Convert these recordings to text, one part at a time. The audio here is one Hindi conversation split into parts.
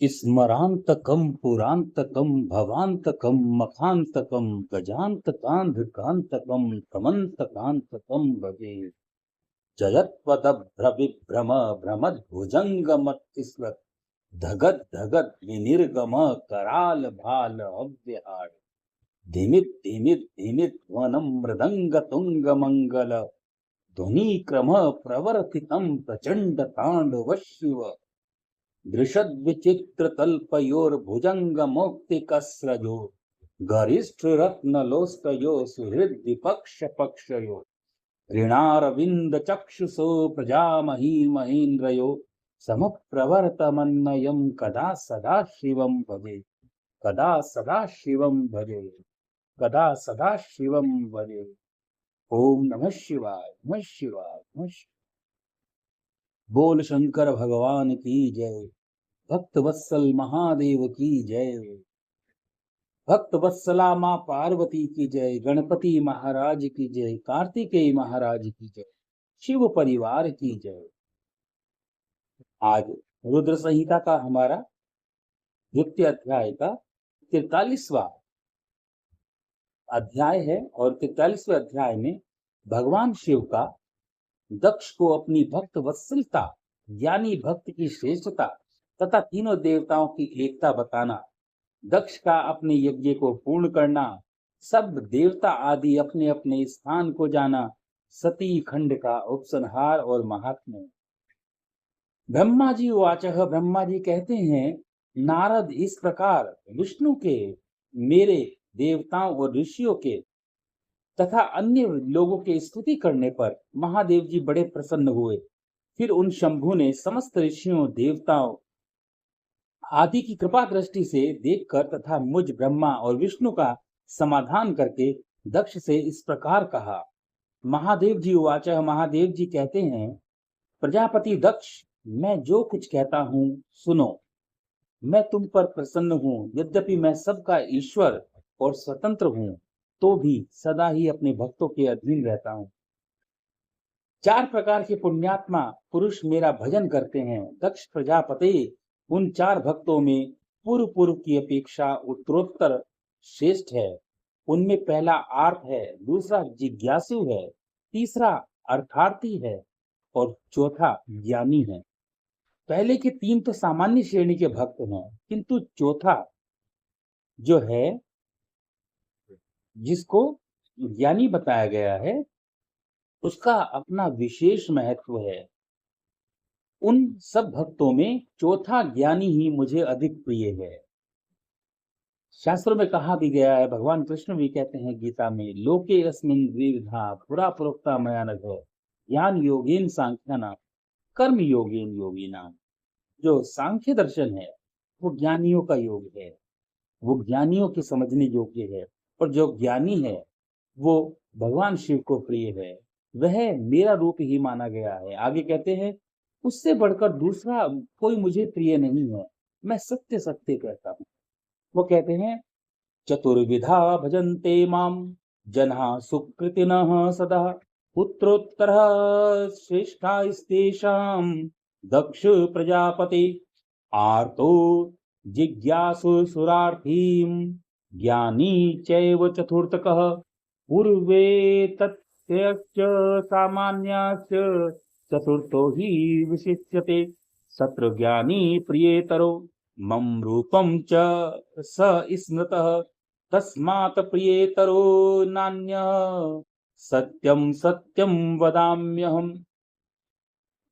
स्मरान्तकं पुरान्तकं भवान्तकं मखान्तकं गजान्तकान्धकान्तकं भ्रमन्तकान्तकं भजे। जयत्वदभ्रविभ्रम भ्रमद्भुजङ्गमत्तिस्वत् धगद् धगद् विनिर्गम कराल भाल अव्यहार। धिमित् धिमित् धिमित् ध्वनं मृदङ्गतुङ्गमङ्गल ध्वनिक्रम प्रवर्तितं प्रचण्ड ताण्डव शिव। दृशद्विचित्रतल्पयोर्भुजङ्गमौक्तिकस्रजो गरिष्ठरत्नलोष्टयो सुहृद्विपक्षपक्षयो ऋणारविन्दचक्षुषो प्रजामही महेन्द्रयो समप्रवर्तमन्नयं कदा सदा शिवं भजे। कदा सदा शिवं भजे। कदा सदा शिवं भजे। ओम नमः शिवाय, नमः शिवाय, नमः शिवाय। बोल शंकर भगवान की जय। भक्त वत्सल महादेव की जय। भक्त वत्सला माँ पार्वती की जय। गणपति महाराज की जय। कार्तिकेय महाराज की जय। शिव परिवार की जय। आज रुद्र संहिता का हमारा द्वितीय अध्याय का 43वां अध्याय है और 43वें अध्याय में भगवान शिव का दक्ष को अपनी भक्त वत्सलता, ज्ञानी भक्त की श्रेष्ठता तथा तीनों देवताओं की एकता बताना, दक्ष का अपने यज्ञ को पूर्ण करना, सब देवता आदि अपने अपने स्थान को जाना, सती खंड का उपसंहार और महात्म्य। ब्रह्मा जी वाचः, ब्रह्मा जी कहते हैं, नारद इस प्रकार विष्णु के, मेरे देवताओं और ऋषियों के तथा अन्य लोगों के स्तुति करने पर महादेव जी बड़े प्रसन्न हुए। फिर उन शंभु ने समस्त ऋषियों, देवताओं आदि की कृपा दृष्टि से देखकर तथा मुझ ब्रह्मा और विष्णु का समाधान करके दक्ष से इस प्रकार कहा। महादेव जी वाचः, महादेव जी कहते हैं, प्रजापति दक्ष, मैं जो कुछ कहता हूँ सुनो। मैं तुम पर प्रसन्न हूँ, यद्यपि मैं सबका ईश्वर और स्वतंत्र हूँ, तो भी सदा ही अपने भक्तों के अधीन रहता हूँ। 4 प्रकार के पुण्यात्मा पुरुष मेरा भजन करते हैं। दक्ष प्रजापति उन 4 भक्तों में पूर्व पूर्व की अपेक्षा उत्तरोत्तर श्रेष्ठ है। उनमें पहला आर्त है, दूसरा जिज्ञासु है, तीसरा अर्थार्थी है और चौथा ज्ञानी है। पहले के 3 तो सामान्य श्रेणी के भक्त हैं, किंतु चौथा जो है, जिसको ज्ञानी बताया गया है, उसका अपना विशेष महत्व है। उन सब भक्तों में चौथा ज्ञानी ही मुझे अधिक प्रिय है। शास्त्रों में कहा भी गया है, भगवान कृष्ण भी कहते हैं गीता में, लोके अस्मिन् द्विविधा पुरा प्रोक्ता मया नघ ज्ञान योगेन सांख्यानाम कर्म योगेन योगिनाम। जो सांख्य दर्शन है वो ज्ञानियों का योग है, वो ज्ञानियों के समझने योग्य है, और जो ज्ञानी है वो भगवान शिव को प्रिय है, वह मेरा रूप ही माना गया है। आगे कहते हैं, उससे बढ़कर दूसरा कोई मुझे प्रिय नहीं है, मैं सत्य सत्य कहता हूँ। वो कहते हैं, चतुर्विधा भजन्ते माम जनाः सुकृतिनः सदा पुत्रोत्तरः श्रेष्ठास्तेषां दक्ष प्रजापति आर्तो जिज्ञासु सुरार्थीं ज्ञानी चैव चतुर्थकः पूर्वे तत्यश्च सामान्यश्च चतुर्थो हि विशिष्यते सत्रज्ञानी प्रियेतरो मम रूपं च स स्मृतः तस्मात् प्रियेतरो नान्यः सत्यम सत्यम वदाम्यहम्।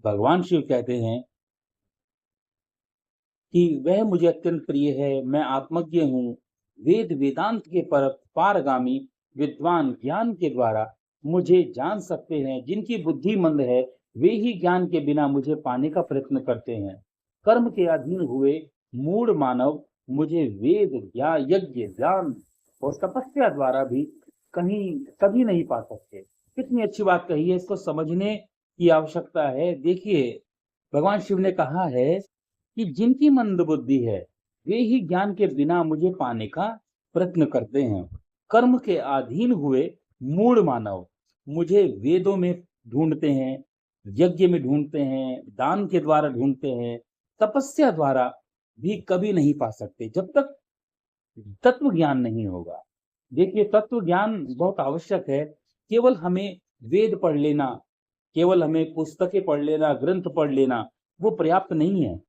भगवान शिव कहते हैं कि वह मुझे अत्यंत प्रिय है, मैं आत्मज्ञ हूँ, वेद वेदांत के पारगामी विद्वान ज्ञान के द्वारा मुझे जान सकते हैं। जिनकी बुद्धि मंद है वे ही ज्ञान के बिना मुझे पाने का प्रयत्न करते हैं। कर्म के अधीन हुए मूढ़ मानव मुझे वेद यज्ञ ज्ञान और तपस्या द्वारा भी कभी नहीं पा सकते। कितनी अच्छी बात कही है, इसको समझने की आवश्यकता है। देखिए, भगवान शिव ने कहा है कि जिनकी मंद बुद्धि है वे ही ज्ञान के बिना मुझे पाने का प्रयत्न करते हैं। कर्म के अधीन हुए मूढ़ मानव मुझे वेदों में ढूंढते हैं, यज्ञ में ढूंढते हैं, दान के द्वारा ढूंढते हैं, तपस्या द्वारा भी कभी नहीं पा सकते जब तक तत्व ज्ञान नहीं होगा। देखिए, तत्व ज्ञान बहुत आवश्यक है। केवल हमें वेद पढ़ लेना, केवल हमें पुस्तकें पढ़ लेना, ग्रंथ पढ़ लेना, वो पर्याप्त नहीं है।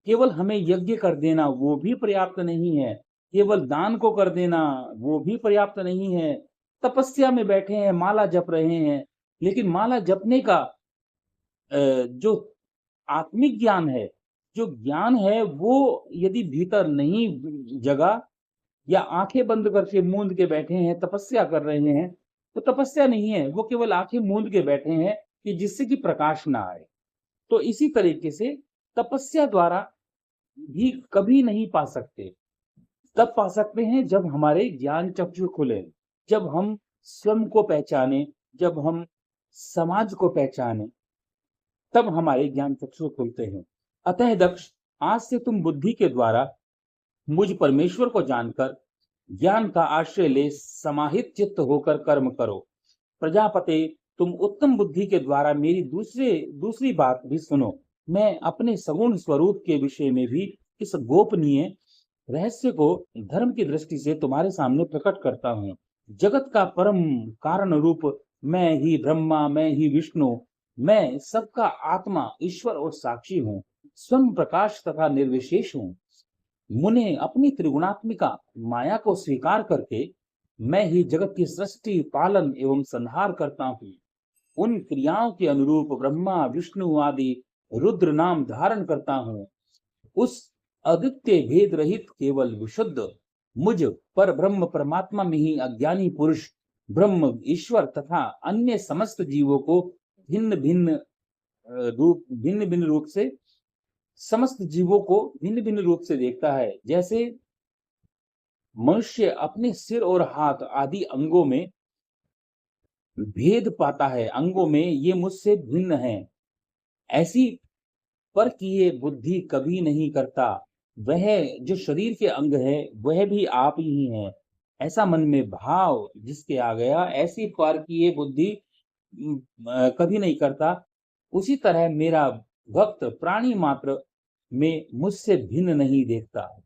केवल हमें यज्ञ कर देना, वो भी पर्याप्त नहीं है। केवल दान को कर देना, वो भी पर्याप्त नहीं है। तपस्या में बैठे हैं, माला जप रहे हैं, लेकिन माला जपने का जो आत्मिक ज्ञान है, जो ज्ञान है, वो यदि भीतर नहीं जगा, या आंखें बंद करके मूंद के बैठे हैं, तपस्या कर रहे हैं, तो तपस्या नहीं है, वो केवल आंखें मूंद के बैठे हैं कि जिससे कि प्रकाश ना आए। तो इसी तरीके से तपस्या द्वारा भी कभी नहीं पा सकते। तब पा सकते हैं जब हमारे ज्ञान चक्षु खुले, जब हम स्वयं को पहचाने, जब हम समाज को पहचाने, तब हमारे ज्ञान चक्षु खुलते हैं। अतः दक्ष, आज से तुम बुद्धि के द्वारा मुझ परमेश्वर को जानकर ज्ञान का आश्रय ले समाहित चित्त होकर कर्म करो। प्रजापते, तुम उत्तम बुद्धि के द्वारा मेरी दूसरी बात भी सुनो। मैं अपने सगुण स्वरूप के विषय में भी इस गोपनीय रहस्य को धर्म की दृष्टि से तुम्हारे सामने प्रकट करता हूँ। जगत का परम कारण रूप मैं ही ब्रह्मा, मैं ही विष्णु, मैं सबका आत्मा, ईश्वर और साक्षी हूँ। स्वयं प्रकाश तथा निर्विशेष हूँ। मुने अपनी त्रिगुणात्मिका माया को स्वीकार करके मैं ही जगत की सृष्टि, पालन एवं संहार करता हूँ। उन क्रियाओं के अनुरूप ब्रह्मा, विष्णु आदि रुद्र नाम धारण करता हूँ। उस अद्वितीय भेद रहित केवल विशुद्ध मुझ पर ब्रह्म परमात्मा में ही अज्ञानी पुरुष ब्रह्म, ईश्वर तथा अन्य समस्त जीवों को भिन्न भिन्न रूप से समस्त जीवों को भिन्न भिन्न रूप से देखता है। जैसे मनुष्य अपने सिर और हाथ आदि अंगों में भेद पाता है, अंगों में ये मुझसे भिन्न है, ऐसी पर किए बुद्धि कभी नहीं करता। वह जो शरीर के अंग है, वह भी आप ही हैं, ऐसा मन में भाव जिसके आ गया, ऐसी पर किए बुद्धि कभी नहीं करता। उसी तरह मेरा भक्त प्राणी मात्र में मुझसे भिन्न नहीं देखता।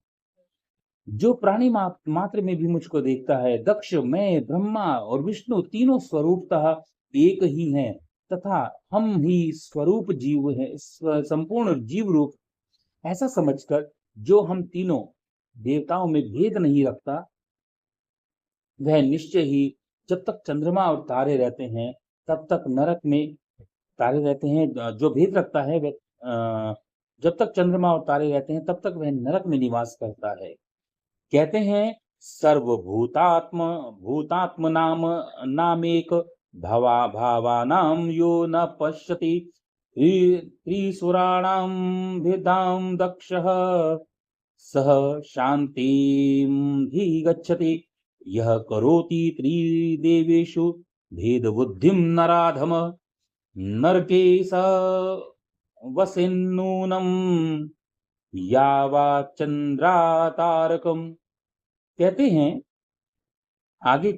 जो प्राणी मात्र में भी मुझको देखता है, दक्ष, मैं ब्रह्मा और विष्णु तीनों स्वरूपतः एक ही हैं, तथा हम ही स्वरूप जीव हैं, संपूर्ण जीव रूप, ऐसा समझकर जो हम तीनों देवताओं में भेद नहीं रखता, वह निश्चय ही जब तक चंद्रमा और तारे रहते हैं तब तक नरक में तारे रहते हैं। जो भेद रखता है वह जब तक चंद्रमा और तारे रहते हैं तब तक वह नरक में निवास करता है। कहते हैं भूतात्म नामेक भावानाम यो न पश्यति त्रिसुराणाम भेदाम दक्षः सह शांतिं हि गच्छति यह करोति त्रिदेवेषु भेद बुद्धिं नराधम नरके स वसेन्नूनम यावा चंद्रातारकम। कहते हैं आगे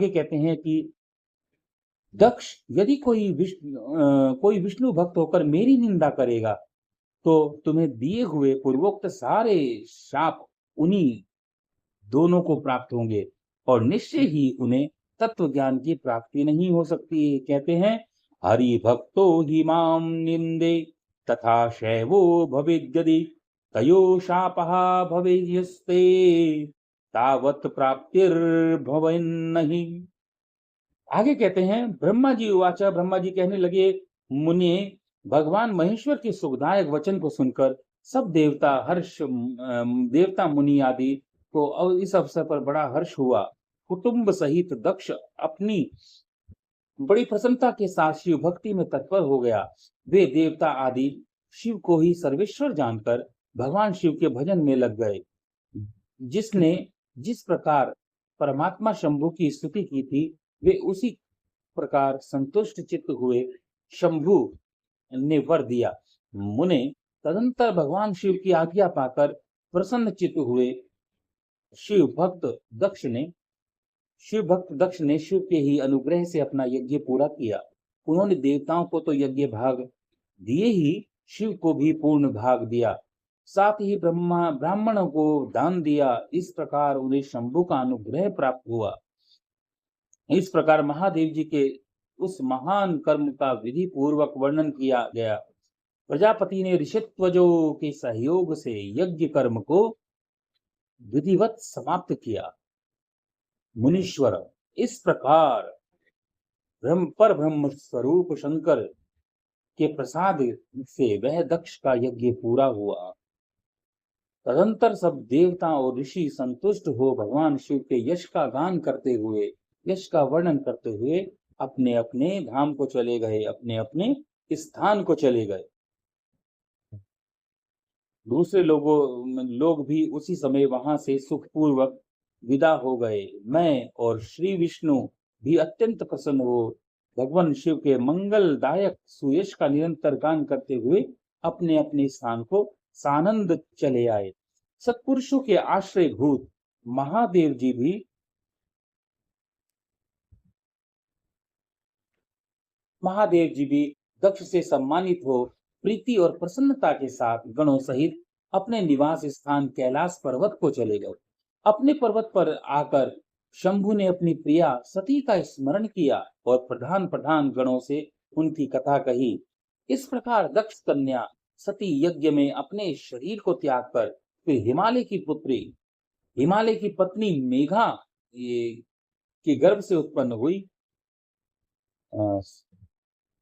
कहते हैं कि दक्ष, यदि कोई विष्णु भक्त होकर मेरी निंदा करेगा तो तुम्हें दिए हुए पूर्वोक्त सारे शाप उन्हीं दोनों को प्राप्त होंगे और निश्चय ही उन्हें तत्व ज्ञान की प्राप्ति नहीं हो सकती। कहते हैं हरि भक्तो हि माम निंदे तथा शैवो भवेद्यदि तयो शापः भवेयस्ते तावत् प्राप्तिर्भवन्नहि। आगे कहते हैं ब्रह्मा जी उवाच, ब्रह्मा जी कहने लगे, मुने, भगवान महेश्वर के सुखदायक वचन को सुनकर सब देवता मुनि आदि को इस अवसर पर बड़ा हर्ष हुआ। कुटुंब सहित दक्ष अपनी बड़ी प्रसन्नता के साथ शिव भक्ति में तत्पर हो गया। वे देवता आदि शिव को ही सर्वेश्वर जानकर भगवान शिव के भजन में लग गए। जिसने जिस प्रकार परमात्मा शंभु की स्तुति की थी, वे उसी प्रकार संतुष्ट चित्त हुए। शंभु ने वर दिया। मुने तदंतर भगवान शिव की आज्ञा पाकर प्रसन्न चित्त हुए। शिव भक्त दक्ष ने शिव के ही अनुग्रह से अपना यज्ञ पूरा किया। उन्होंने देवताओं को तो यज्ञ भाग दिए ही शिव को भी पूर्ण भाग दिया। साथ ही ब्राह्मणों को दान दिया। इस प्रकार उन्हें शंभु का अनुग्रह प्राप्त हुआ। इस प्रकार महादेव जी के उस महान कर्म का विधि पूर्वक वर्णन किया गया। प्रजापति ने ऋषित्वजों के सहयोग से यज्ञ कर्म को विधिवत समाप्त किया। मुनीश्वर, इस प्रकार पर ब्रह्म स्वरूप शंकर के प्रसाद से वह दक्ष का यज्ञ पूरा हुआ। तदंतर सब देवता और ऋषि संतुष्ट हो भगवान शिव के यश का गान करते हुए, यश का वर्णन करते हुए अपने अपने धाम को चले गए, अपने अपने स्थान को चले गए। दूसरे लोग भी उसी समय वहां से सुखपूर्वक विदा हो गए। मैं और श्री विष्णु भी अत्यंत प्रसन्न हो भगवान शिव के मंगलदायक सुयश का निरंतर गान करते हुए अपने अपने स्थान को सानंद चले आए। सत्पुरुषों के आश्रय भूत महादेव जी भी दक्ष से सम्मानित हो प्रीति और प्रसन्नता के साथ गणों सहित अपने निवास स्थान कैलाश पर्वत को चले गए। अपने पर्वत पर आकर शंभु ने अपनी प्रिया सती का स्मरण किया और प्रधान प्रधान गणों से उनकी कथा कही। इस प्रकार दक्ष कन्या सती यज्ञ में अपने शरीर को त्याग कर फिर हिमालय की पत्नी मेघा के गर्भ से उत्पन्न हुई।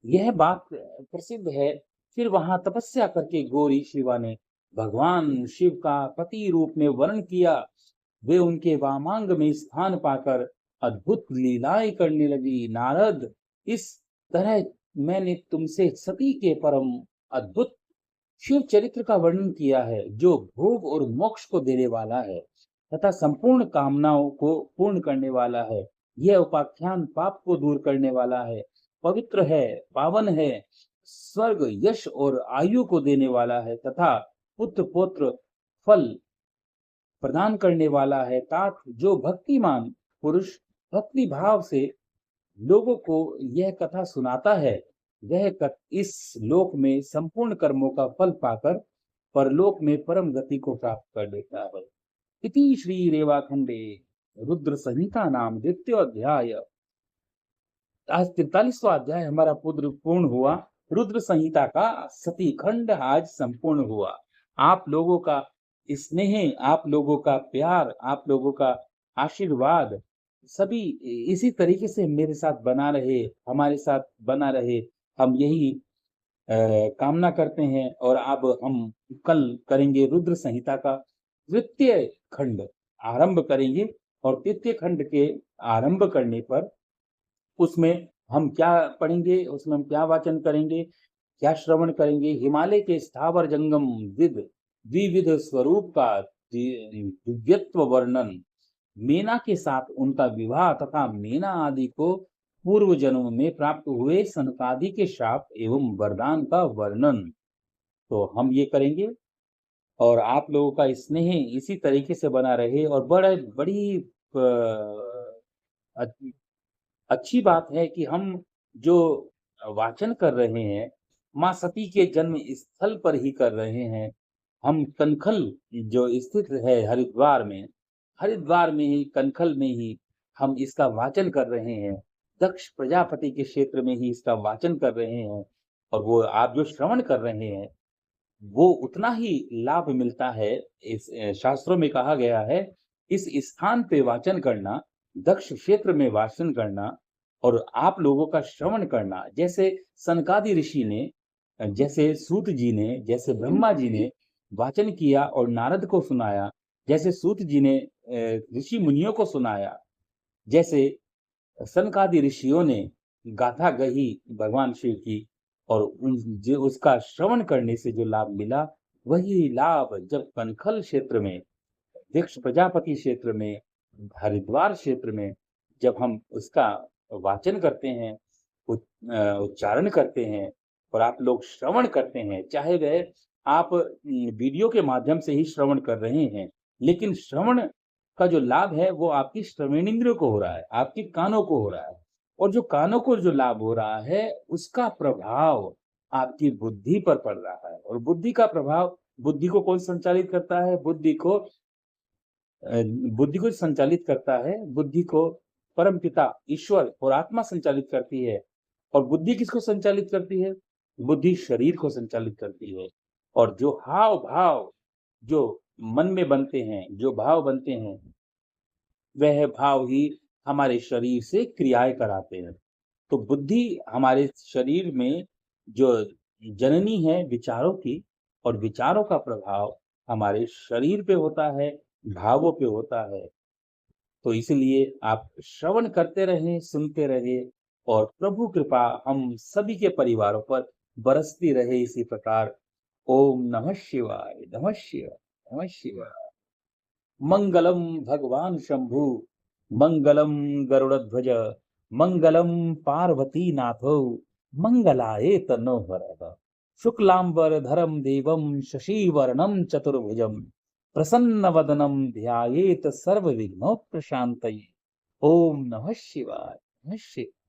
यह बात प्रसिद्ध है। फिर वहां तपस्या करके गौरी शिवा ने भगवान शिव का पति रूप में वर्णन किया। वे उनके वामांग में स्थान पाकर अद्भुत लीलाएं करने लगी। नारद, इस तरह मैंने तुमसे सती के परम अद्भुत शिव चरित्र का वर्णन किया है, जो भोग और मोक्ष को देने वाला है तथा संपूर्ण कामनाओं को पूर्ण करने वाला है। यह उपाख्यान पाप को दूर करने वाला है, पवित्र है, पावन है, स्वर्ग, यश और आयु को देने वाला है तथा पुत्र पौत्र फल प्रदान करने वाला है। तात जो भक्तिमान पुरुष भक्ति भाव से लोगों को यह कथा सुनाता है, वह इस लोक में संपूर्ण कर्मों का फल पाकर परलोक में परम गति को प्राप्त कर लेता है। इति श्री रेवाखंडे रुद्र संहिता नाम द्वितीय अध्याय। आज 43वां अध्याय हमारा पूर्ण हुआ। रुद्र संहिता का सती खंड आज संपूर्ण हुआ। आप लोगों का स्नेह, आप लोगों का प्यार, आप लोगों का आशीर्वाद सभी इसी तरीके से मेरे साथ बना रहे, हमारे साथ बना रहे, हम यही कामना करते हैं। और अब हम कल करेंगे रुद्र संहिता का द्वितीय खंड आरंभ करेंगे। और तृतीय खंड के आरंभ करने पर उसमें हम क्या पढ़ेंगे, उसमें हम क्या वाचन करेंगे, क्या श्रवण करेंगे। हिमालय के स्थावर जंगम द्विविध स्वरूप का दिव्यत्व वर्णन, मेना के साथ उनका विवाह तथा मेना आदि को पूर्व जन्म में प्राप्त हुए सनकादि के शाप एवं वरदान का वर्णन, तो हम ये करेंगे। और आप लोगों का स्नेह इसी तरीके से बना रहे। और बड़ी अच्छी बात है कि हम जो वाचन कर रहे हैं माँ सती के जन्म स्थल पर ही कर रहे हैं। हम कनखल जो स्थित है हरिद्वार में ही, कनखल में ही हम इसका वाचन कर रहे हैं। दक्ष प्रजापति के क्षेत्र में ही इसका वाचन कर रहे हैं। और वो आप जो श्रवण कर रहे हैं वो उतना ही लाभ मिलता है। इस शास्त्रों में कहा गया है, इस स्थान पे वाचन करना, दक्ष क्षेत्र में वाचन करना और आप लोगों का श्रवण करना, जैसे सनकादि ऋषि ने, जैसे सूत जी ने, जैसे ब्रह्मा जी ने वाचन किया और नारद को सुनाया, जैसे सूत जी ने ऋषि मुनियों को सुनाया, जैसे सनकादि ऋषियों ने गाथा गही भगवान शिव की, और उसका श्रवण करने से जो लाभ मिला, वही लाभ जब कनखल क्षेत्र में, दक्ष प्रजापति क्षेत्र में, हरिद्वार क्षेत्र में जब हम उसका वाचन करते हैं, उच्चारण करते हैं और आप लोग श्रवण करते हैं, चाहे वह आप वीडियो के माध्यम से ही श्रवण कर रहे हैं, लेकिन श्रवण का जो लाभ है वो आपकी श्रवणेंद्रियों को हो रहा है, आपके कानों को हो रहा है। और जो कानों को जो लाभ हो रहा है उसका प्रभाव आपकी बुद्धि पर पड़ रहा है। और बुद्धि का प्रभाव बुद्धि को कौन संचालित करता है? बुद्धि को संचालित करता है, बुद्धि को परमपिता ईश्वर और आत्मा संचालित करती है। और बुद्धि किसको संचालित करती है? बुद्धि शरीर को संचालित करती है। और जो हाव भाव जो मन में बनते हैं, जो भाव बनते हैं, वह भाव ही हमारे शरीर से क्रियाएं कराते हैं। तो बुद्धि हमारे शरीर में जो जननी है विचारों की, और विचारों का प्रभाव हमारे शरीर पे होता है, भावों पे होता है। तो इसलिए आप श्रवण करते रहें, सुनते रहें, और प्रभु कृपा हम सभी के परिवारों पर बरसती रहे इसी प्रकार। ओम नमः शिवाय, नमः शिवाय, नमः शिवाय। मंगलम भगवान शंभु, मंगलम गरुड़ध्वज, मंगलम पार्वती नाथो, मंगलाय तनो हरः। शुक्लांबरधरं देवं शशिवर्णं चतुर्भुजं, प्रसन्नवदनं ध्यायेत सर्वविघ्नोपशान्तये। ओम नमः शिवाय, नमः शिवाय।